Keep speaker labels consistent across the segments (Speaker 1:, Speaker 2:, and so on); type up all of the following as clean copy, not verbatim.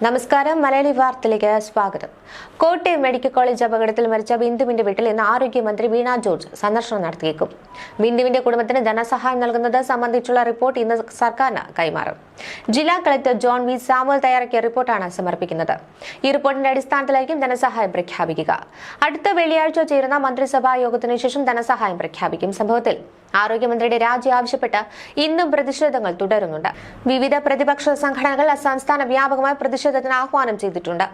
Speaker 1: നമസ്കാരം. മലയാളി വാർത്തയിലേക്ക് സ്വാഗതം. കോട്ടയം മെഡിക്കൽ കോളേജ് അപകടത്തിൽ മരിച്ച ബിന്ദുവിന്റെ വീട്ടിൽ ഇന്ന് ആരോഗ്യമന്ത്രി വീണ ജോർജ് സന്ദർശനം നടത്തിയേക്കും. ബിന്ദുവിന്റെ കുടുംബത്തിന് ധനസഹായം നൽകുന്നത് സംബന്ധിച്ചുള്ള റിപ്പോർട്ട് ഇന്ന് സർക്കാരിന് കൈമാറും. ജില്ലാ കളക്ടർ ജോൺ വി സാമുവൽ തയ്യാറാക്കിയ റിപ്പോർട്ടാണ് സമർപ്പിക്കുന്നത്. ഈ റിപ്പോർട്ടിന്റെ അടിസ്ഥാനത്തിലായിരിക്കും ധനസഹായം പ്രഖ്യാപിക്കുക. അടുത്ത വെള്ളിയാഴ്ച ചേരുന്ന മന്ത്രിസഭാ യോഗത്തിനു ശേഷം ധനസഹായം പ്രഖ്യാപിക്കും. സംഭവത്തിൽ ആരോഗ്യമന്ത്രിയുടെ രാജി ആവശ്യപ്പെട്ട് ഇന്നും പ്രതിഷേധങ്ങൾ തുടരുന്നുണ്ട്. വിവിധ പ്രതിപക്ഷ സംഘടനകൾ സംസ്ഥാന വ്യാപകമായി പ്രതിഷേധത്തിന് ആഹ്വാനം ചെയ്തിട്ടുണ്ട്.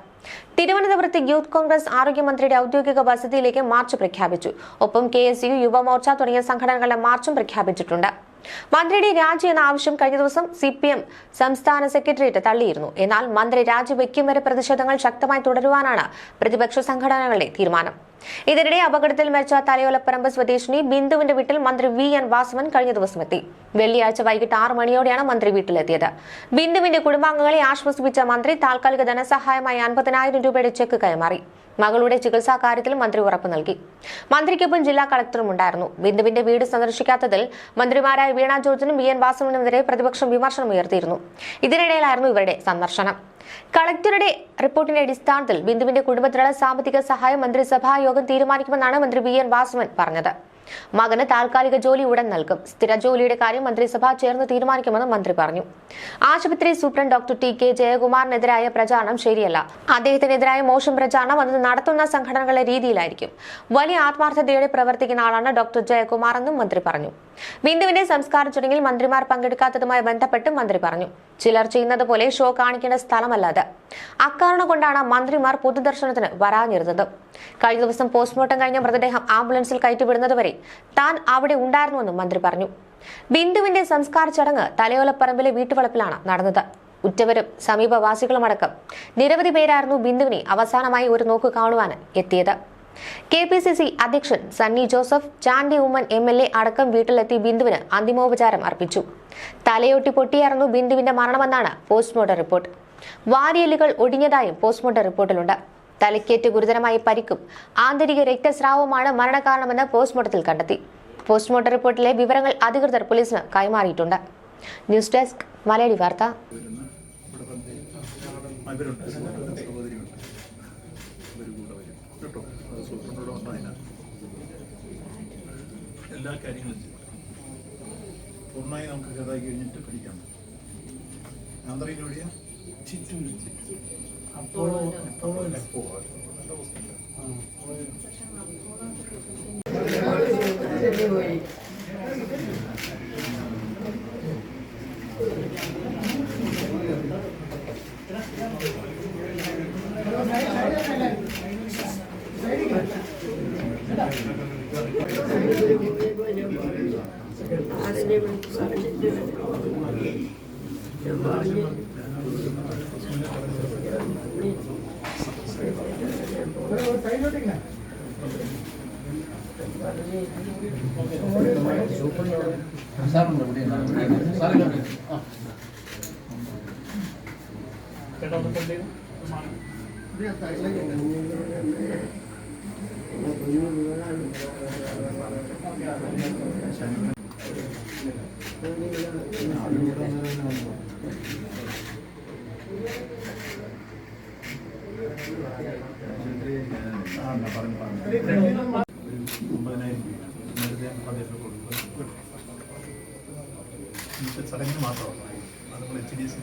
Speaker 1: തിരുവനന്തപുരത്ത് യൂത്ത് കോൺഗ്രസ് ആരോഗ്യമന്ത്രിയുടെ ഔദ്യോഗിക വസതിയിലേക്ക് മാർച്ച് പ്രഖ്യാപിച്ചു. ഒപ്പം KSU, യുവമോർച്ച തുടങ്ങിയ സംഘടനകളുടെ മാർച്ചും പ്രഖ്യാപിച്ചിട്ടുണ്ട്. മന്ത്രിയുടെ രാജി എന്ന ആവശ്യം കഴിഞ്ഞ ദിവസം CPM സംസ്ഥാന സെക്രട്ടേറിയറ്റ് തള്ളിയിരുന്നു. എന്നാൽ മന്ത്രി രാജിവെക്കും വരെ പ്രതിഷേധങ്ങൾ ശക്തമായി തുടരുവാനാണ് പ്രതിപക്ഷ സംഘടനകളുടെ തീരുമാനം. ഇതിനിടെ അപകടത്തിൽ മരിച്ച തലയോലപ്പറമ്പ് സ്വദേശിനി ബിന്ദുവിന്റെ വീട്ടിൽ മന്ത്രി VN വാസവൻ കഴിഞ്ഞ ദിവസം എത്തി. വെള്ളിയാഴ്ച വൈകിട്ട് 6 മണിയോടെയാണ് മന്ത്രി വീട്ടിലെത്തിയത്. ബിന്ദുവിന്റെ കുടുംബാംഗങ്ങളെ ആശ്വസിപ്പിച്ച മന്ത്രി താൽക്കാലിക ധനസഹായമായി 50,000 രൂപയുടെ ചെക്ക് കൈമാറി. മകളുടെ ചികിത്സാ കാര്യത്തിൽ മന്ത്രി ഉറപ്പ് നൽകി. മന്ത്രിക്കൊപ്പം ജില്ലാ കളക്ടറും ഉണ്ടായിരുന്നു. ബിന്ദുവിന്റെ വീട് സന്ദർശിക്കാത്തതിൽ മന്ത്രിമാരായ വീണ ജോർജിനും VN വാസവനുമെതിരെ പ്രതിപക്ഷം വിമർശനം ഉയർത്തിയിരുന്നു. ഇതിനിടയിലായിരുന്നു ഇവരുടെ സന്ദർശനം. കളക്ടറുടെ റിപ്പോർട്ടിന്റെ അടിസ്ഥാനത്തിൽ ബിന്ദുവിന്റെ കുടുംബത്തിനുള്ള സാമ്പത്തിക സഹായം മന്ത്രിസഭാ യോഗം തീരുമാനിക്കുമെന്നാണ് മന്ത്രി VN വാസവൻ പറഞ്ഞത്. മകന് താൽക്കാലിക ജോലി ഉടൻ നൽകും. സ്ഥിര ജോലിയുടെ കാര്യം മന്ത്രിസഭ ചേർന്ന് തീരുമാനിക്കുമെന്ന് മന്ത്രി പറഞ്ഞു. ആശുപത്രി സൂപ്രണ്ട് ഡോക്ടർ TK ജയകുമാറിനെതിരായ പ്രചാരണം ശരിയല്ല. അദ്ദേഹത്തിനെതിരായ മോശം പ്രചാരണം അത് നടത്തുന്ന സംഘടനകളുടെ രീതിയിലായിരിക്കും. വലിയ ആത്മാർത്ഥതയോടെ പ്രവർത്തിക്കുന്ന ആളാണ് ഡോക്ടർ ജയകുമാർ എന്നും മന്ത്രി പറഞ്ഞു. ബിന്ദുവിന്റെ സംസ്കാര ചടങ്ങിൽ മന്ത്രിമാർ പങ്കെടുക്കാത്തതുമായി ബന്ധപ്പെട്ട് മന്ത്രി പറഞ്ഞു. ചിലർ ചെയ്യുന്നത് പോലെ ഷോ കാണിക്കേണ്ട സ്ഥലമല്ലാതെ അക്കാരണം കൊണ്ടാണ് മന്ത്രിമാർ പൊതുദർശനത്തിന് വരാനിരുന്നത്. കഴിഞ്ഞ ദിവസം പോസ്റ്റ്മോർട്ടം കഴിഞ്ഞ മൃതദേഹം ആംബുലൻസിൽ കയറ്റിവിടുന്നതുവരെ താൻ അവിടെ ഉണ്ടായിരുന്നുവെന്നും മന്ത്രി പറഞ്ഞു. ബിന്ദുവിന്റെ സംസ്കാര ചടങ്ങ് തലയോലപ്പറമ്പിലെ വീട്ടുവളപ്പിലാണ് നടന്നത്. ഉറ്റവരും സമീപവാസികളുമടക്കം നിരവധി പേരായിരുന്നു ബിന്ദുവിനെ അവസാനമായി ഒരു നോക്ക് കാണുവാൻ എത്തിയത്. KPCC അധ്യക്ഷൻ സണ്ണി ജോസഫ്, ചാണ്ടി ഉമ്മൻ MLA അടക്കം വീട്ടിലെത്തി ബിന്ദുവിന് അന്തിമോപചാരം അർപ്പിച്ചു. തലയൊട്ടി പൊട്ടിയായിരുന്നു ബിന്ദുവിന്റെ മരണമെന്നാണ് പോസ്റ്റ്മോർട്ടം റിപ്പോർട്ട്. വാരിയെല്ലുകൾ ഒടിഞ്ഞതായും പോസ്റ്റ്മോർട്ടം റിപ്പോർട്ടിലുണ്ട്. തലയ്ക്കേറ്റ് ഗുരുതരമായി പരിക്കും ആന്തരിക രക്തസ്രാവവുമാണ് മരണകാരണമെന്ന് പോസ്റ്റ്മോർട്ടത്തിൽ കണ്ടെത്തി. പോസ്റ്റ്മോർട്ടം റിപ്പോർട്ടിലെ വിവരങ്ങൾ അധികൃതർ പോലീസിന് കൈമാറിയിട്ടുണ്ട്. ന്യൂസ് ഡെസ്ക് മലയാളി വാർത്ത.
Speaker 2: എല്ലാ കാര്യങ്ങളും പൂർണ്ണമായി നമുക്ക് ഇതായി കഴിഞ്ഞിട്ട് പഠിക്കാം. ആന്തറിയിലൂടെയാ അപ്പോഴോ ചടങ്ങിന് മാത്രമാണ് അത് നമ്മൾ HDS